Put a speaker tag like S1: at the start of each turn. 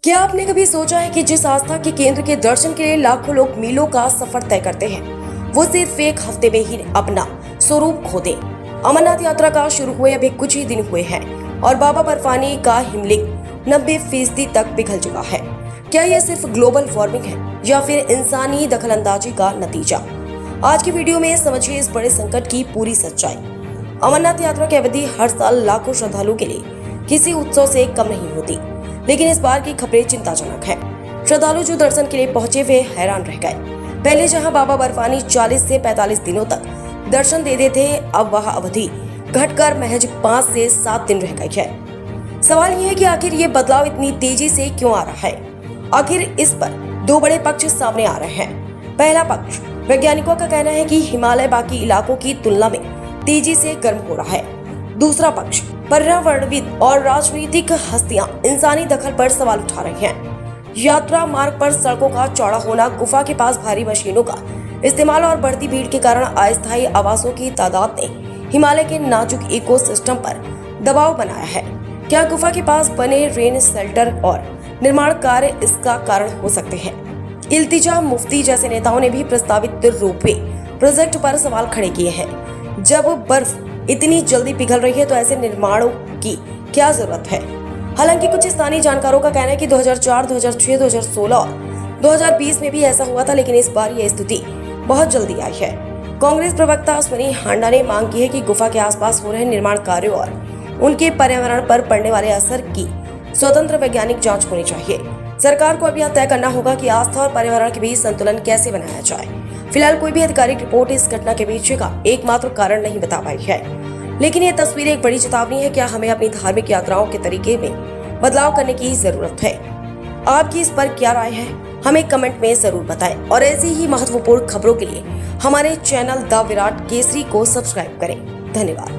S1: क्या आपने कभी सोचा है कि जिस आस्था के केंद्र के दर्शन के लिए लाखों लोग मीलों का सफर तय करते हैं, वो सिर्फ एक हफ्ते में ही अपना स्वरूप खो दे। अमरनाथ यात्रा का शुरू हुए अभी कुछ ही दिन हुए हैं और बाबा बर्फानी का हिमलिंग 90% तक पिघल चुका है। क्या यह सिर्फ ग्लोबल वार्मिंग है या फिर इंसानी दखलंदाजी का नतीजा? आज की वीडियो में समझिए इस बड़े संकट की पूरी सच्चाई। अमरनाथ यात्रा की अवधि हर साल लाखों श्रद्धालुओं के लिए किसी उत्सव से कम नहीं होती, लेकिन इस बार की खबरें चिंताजनक है। श्रद्धालु जो दर्शन के लिए पहुंचे वे हैरान रह गए। पहले जहां बाबा बर्फानी 40 से 45 दिनों तक दर्शन देते थे, अब वह अवधि घटकर महज 5 से 7 दिन रह गई है। सवाल यह है कि आखिर ये बदलाव इतनी तेजी से क्यों आ रहा है? आखिर इस पर दो बड़े पक्ष सामने आ रहे हैं। पहला पक्ष, वैज्ञानिकों का कहना है कि हिमालय बाकी इलाकों की तुलना में तेजी से गर्म हो रहा है। दूसरा पक्ष, पर्यावरणविद और राजनीतिक हस्तियां इंसानी दखल पर सवाल उठा रही हैं। यात्रा मार्ग पर सड़कों का चौड़ा होना, गुफा के पास भारी मशीनों का इस्तेमाल और बढ़ती भीड़ के कारण अस्थायी आवासों की तादाद ने हिमालय के नाजुक इकोसिस्टम पर दबाव बनाया है। क्या गुफा के पास बने रेन शेल्टर और निर्माण कार्य इसका कारण हो सकते हैं? इल्तिजा मुफ्ती जैसे नेताओं ने भी प्रस्तावित रोपवे प्रोजेक्ट पर सवाल खड़े किए हैं। जब बर्फ इतनी जल्दी पिघल रही है तो ऐसे निर्माणों की क्या जरूरत है? हालांकि कुछ स्थानीय जानकारों का कहना है कि 2004, 2006, 2016 और 2020 में भी ऐसा हुआ था, लेकिन इस बार यह स्थिति बहुत जल्दी आई है। कांग्रेस प्रवक्ता अश्विनी हांडा ने मांग की है कि गुफा के आसपास हो रहे निर्माण कार्यों और उनके पर्यावरण पर पड़ने वाले असर की स्वतंत्र वैज्ञानिक जांच होनी चाहिए। सरकार को अब यह तय करना होगा कि आस्था और पर्यावरण के बीच संतुलन कैसे बनाया जाए। फिलहाल कोई भी आधिकारिक रिपोर्ट इस घटना के पीछे का एकमात्र कारण नहीं बता पाई है, लेकिन ये तस्वीर एक बड़ी चेतावनी है। क्या हमें अपनी धार्मिक यात्राओं के तरीके में बदलाव करने की जरूरत है? आपकी इस पर क्या राय है? हमें कमेंट में जरूर बताएं और ऐसी ही महत्वपूर्ण खबरों के लिए हमारे चैनल द विराट केसरी को सब्सक्राइब करें। धन्यवाद।